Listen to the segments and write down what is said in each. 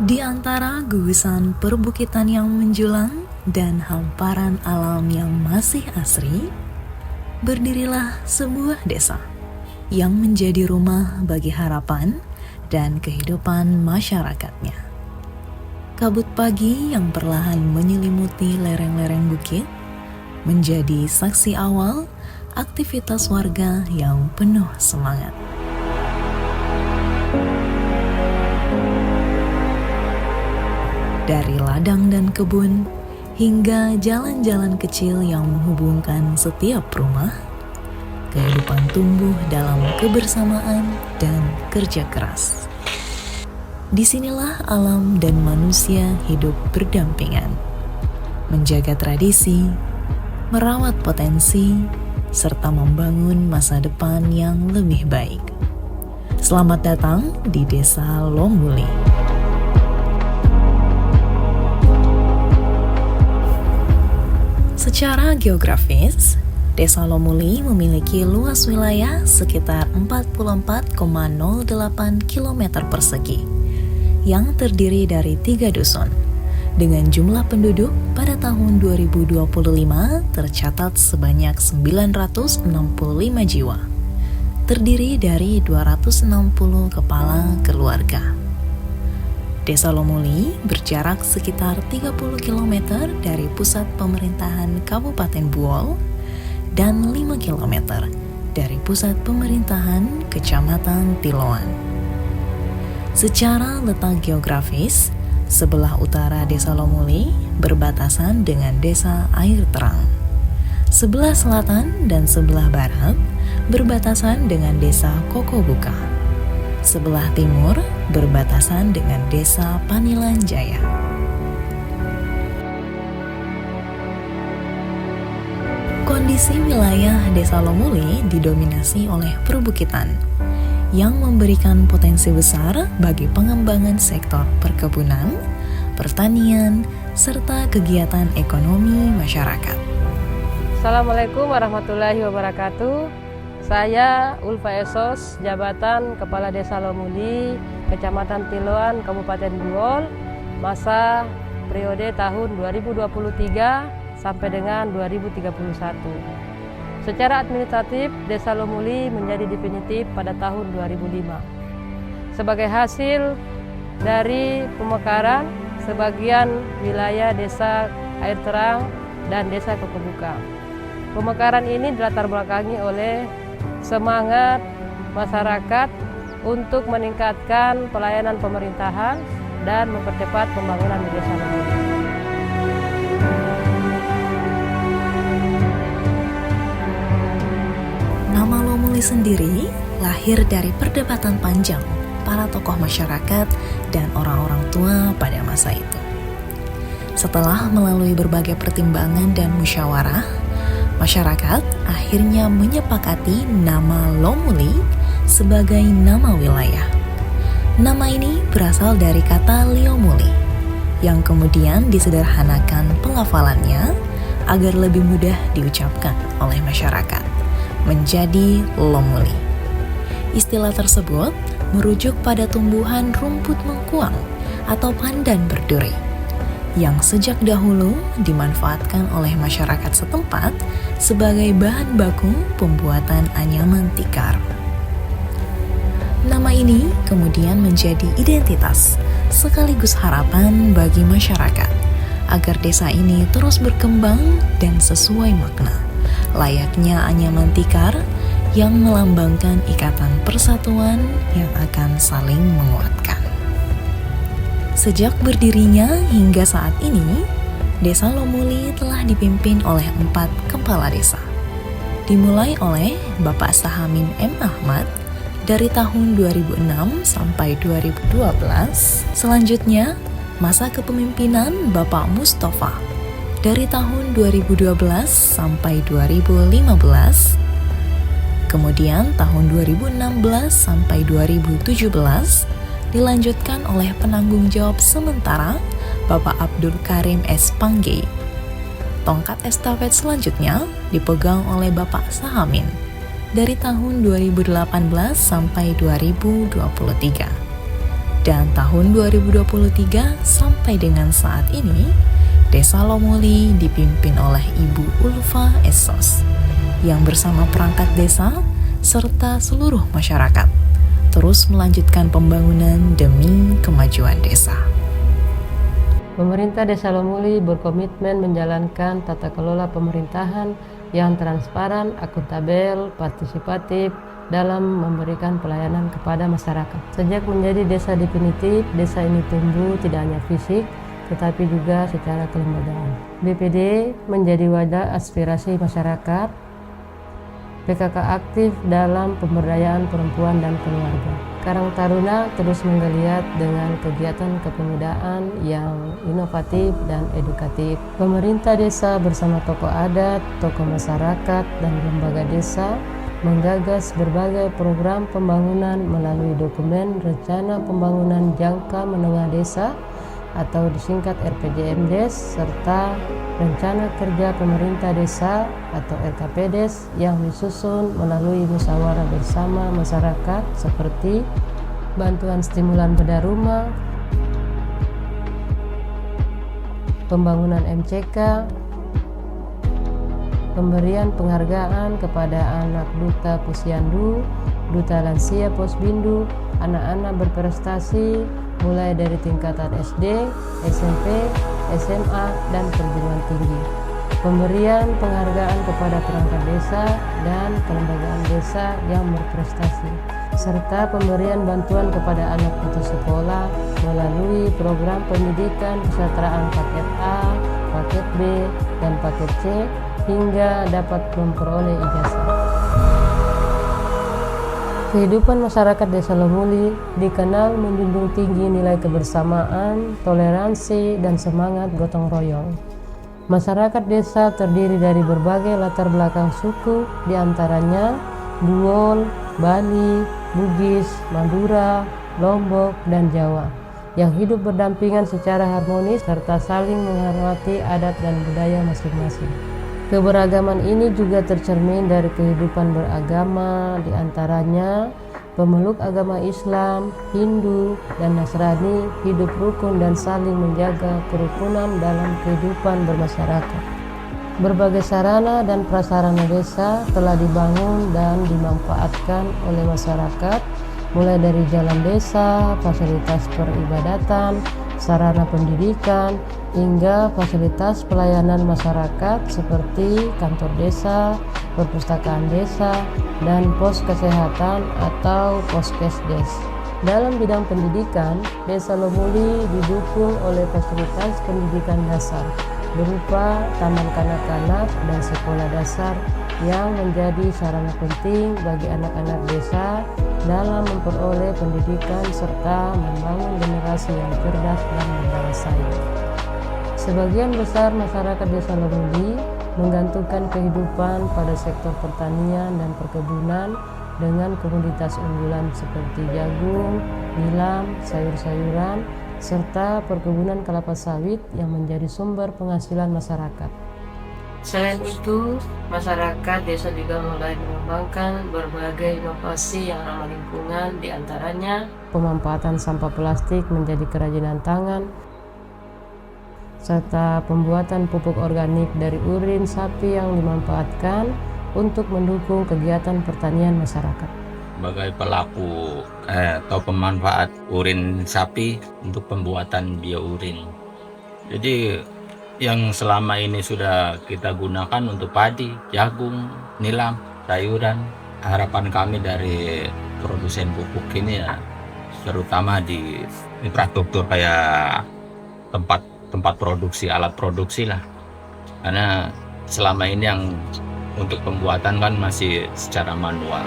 Di antara gugusan perbukitan yang menjulang dan hamparan alam yang masih asri, berdirilah sebuah desa yang menjadi rumah bagi harapan dan kehidupan masyarakatnya. Kabut pagi yang perlahan menyelimuti lereng-lereng bukit menjadi saksi awal aktivitas warga yang penuh semangat. Dari ladang dan kebun hingga jalan-jalan kecil yang menghubungkan setiap rumah, kehidupan tumbuh dalam kebersamaan dan kerja keras. Disinilah alam dan manusia hidup berdampingan, menjaga tradisi, merawat potensi, serta membangun masa depan yang lebih baik. Selamat datang di Desa Lomuli. Secara geografis, Desa Lomuli memiliki luas wilayah sekitar 44,08 km persegi yang terdiri dari 3 dusun dengan jumlah penduduk pada tahun 2025 tercatat sebanyak 965 jiwa, terdiri dari 260 kepala keluarga. Desa Lomuli berjarak sekitar 30 km dari pusat pemerintahan Kabupaten Buol dan 5 km dari pusat pemerintahan Kecamatan Tiloan. Secara letak geografis, sebelah utara Desa Lomuli berbatasan dengan Desa Air Terang. Sebelah selatan dan sebelah barat berbatasan dengan Desa Kokobuka. Sebelah timur berbatasan dengan Desa Panilan Jaya. Kondisi wilayah Desa Lomuli didominasi oleh perbukitan yang memberikan potensi besar bagi pengembangan sektor perkebunan, pertanian, serta kegiatan ekonomi masyarakat. Assalamualaikum warahmatullahi wabarakatuh. Saya Ulfa Esos, jabatan Kepala Desa Lomuli, Kecamatan Tiloan, Kabupaten Buol, masa periode tahun 2023 sampai dengan 2031. Secara administratif, Desa Lomuli menjadi definitif pada tahun 2005. Sebagai hasil dari pemekaran sebagian wilayah Desa Air Terang dan Desa Kokobuka. Pemekaran ini dilatar belakangi oleh semangat masyarakat untuk meningkatkan pelayanan pemerintahan dan mempercepat pembangunan di Desa Lomuli. Nama Lomuli sendiri lahir dari perdebatan panjang para tokoh masyarakat dan orang-orang tua pada masa itu. Setelah melalui berbagai pertimbangan dan musyawarah, masyarakat akhirnya menyepakati nama Lomuli sebagai nama wilayah. Nama ini berasal dari kata liomuli, yang kemudian disederhanakan pelafalannya agar lebih mudah diucapkan oleh masyarakat, menjadi Lomuli. Istilah tersebut merujuk pada tumbuhan rumput mengkuang atau pandan berduri, yang sejak dahulu dimanfaatkan oleh masyarakat setempat sebagai bahan baku pembuatan anyaman tikar. Nama ini kemudian menjadi identitas sekaligus harapan bagi masyarakat agar desa ini terus berkembang dan sesuai makna, layaknya anyaman tikar yang melambangkan ikatan persatuan yang akan saling menguatkan. Sejak berdirinya hingga saat ini, Desa Lomuli telah dipimpin oleh 4 kepala desa. Dimulai oleh Bapak Sahamin M. Ahmad dari tahun 2006 sampai 2012. Selanjutnya, masa kepemimpinan Bapak Mustafa dari tahun 2012 sampai 2015. Kemudian tahun 2016 sampai 2017 dilanjutkan oleh penanggung jawab sementara Bapak Abdul Karim S. Pangge. Tongkat estafet selanjutnya dipegang oleh Bapak Sahamin dari tahun 2018 sampai 2023. Dan tahun 2023 sampai dengan saat ini, Desa Lomuli dipimpin oleh Ibu Ulfa Esos yang bersama perangkat desa serta seluruh masyarakat terus melanjutkan pembangunan demi kemajuan desa. Pemerintah Desa Lomuli berkomitmen menjalankan tata kelola pemerintahan yang transparan, akuntabel, partisipatif dalam memberikan pelayanan kepada masyarakat. Sejak menjadi desa definitif, desa ini tumbuh tidak hanya fisik, tetapi juga secara kelembagaan. BPD menjadi wadah aspirasi masyarakat, PKK aktif dalam pemberdayaan perempuan dan keluarga. Karang Taruna terus menggeliat dengan kegiatan kepemudaan yang inovatif dan edukatif. Pemerintah desa bersama tokoh adat, tokoh masyarakat, dan lembaga desa menggagas berbagai program pembangunan melalui dokumen Rencana Pembangunan Jangka Menengah Desa atau disingkat RPJMDes serta Rencana Kerja Pemerintah Desa atau RKPDes yang disusun melalui musyawarah bersama masyarakat seperti bantuan stimulan bedah rumah, pembangunan MCK, pemberian penghargaan kepada anak duta Posyandu, duta lansia Posbindu, anak-anak berprestasi mulai dari tingkatan SD, SMP, SMA, dan perguruan tinggi. Pemberian penghargaan kepada perangkat desa dan kelembagaan desa yang berprestasi, serta pemberian bantuan kepada anak putus sekolah melalui program pendidikan kesejahteraan paket A, paket B, dan paket C hingga dapat memperoleh ijazah. Kehidupan masyarakat Desa Lomuli dikenal menjunjung tinggi nilai kebersamaan, toleransi, dan semangat gotong royong. Masyarakat desa terdiri dari berbagai latar belakang suku, diantaranya Duol, Bali, Bugis, Madura, Lombok, dan Jawa, yang hidup berdampingan secara harmonis serta saling menghormati adat dan budaya masing-masing. Keberagaman ini juga tercermin dari kehidupan beragama, diantaranya pemeluk agama Islam, Hindu, dan Nasrani hidup rukun dan saling menjaga kerukunan dalam kehidupan bermasyarakat. Berbagai sarana dan prasarana desa telah dibangun dan dimanfaatkan oleh masyarakat, mulai dari jalan desa, fasilitas peribadatan, sarana pendidikan, hingga fasilitas pelayanan masyarakat seperti kantor desa, perpustakaan desa, dan pos kesehatan atau poskesdes. Dalam bidang pendidikan, Desa Lomuli didukung oleh fasilitas pendidikan dasar berupa taman kanak-kanak dan sekolah dasar yang menjadi sarana penting bagi anak-anak desa dalam memperoleh pendidikan serta membangun generasi yang cerdas dan menguasai. Sebagian besar masyarakat Desa Lomuli menggantungkan kehidupan pada sektor pertanian dan perkebunan dengan komoditas unggulan seperti jagung, nilam, sayur-sayuran, serta perkebunan kelapa sawit yang menjadi sumber penghasilan masyarakat. Selain itu, masyarakat desa juga mulai mengembangkan berbagai inovasi yang ramah lingkungan, diantaranya pemanfaatan sampah plastik menjadi kerajinan tangan, serta pembuatan pupuk organik dari urin sapi yang dimanfaatkan untuk mendukung kegiatan pertanian masyarakat. Sebagai pelaku atau pemanfaat urin sapi untuk pembuatan biourin. Jadi yang selama ini sudah kita gunakan untuk padi, jagung, nilam, sayuran. Harapan kami dari produsen pupuk ini ya, terutama di infrastruktur kayak tempat produksi, alat produksi lah. Karena selama ini yang untuk pembuatan kan masih secara manual.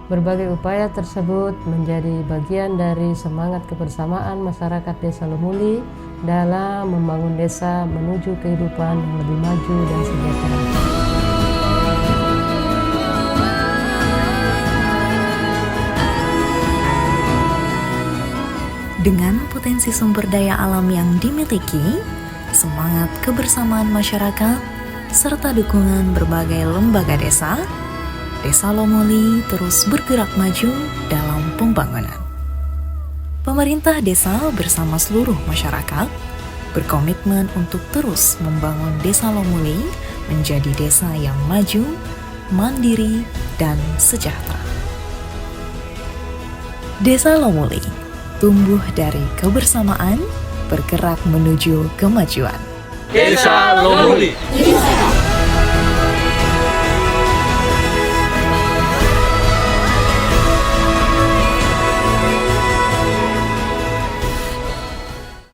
Berbagai upaya tersebut menjadi bagian dari semangat kebersamaan masyarakat Desa Lomuli dalam membangun desa menuju kehidupan yang lebih maju dan sejahtera. Dengan potensi sumber daya alam yang dimiliki, semangat kebersamaan masyarakat, serta dukungan berbagai lembaga desa, Desa Lomuli terus bergerak maju dalam pembangunan. Pemerintah desa bersama seluruh masyarakat berkomitmen untuk terus membangun Desa Lomuli menjadi desa yang maju, mandiri, dan sejahtera. Desa Lomuli tumbuh dari kebersamaan, bergerak menuju kemajuan. Desa Lomuli.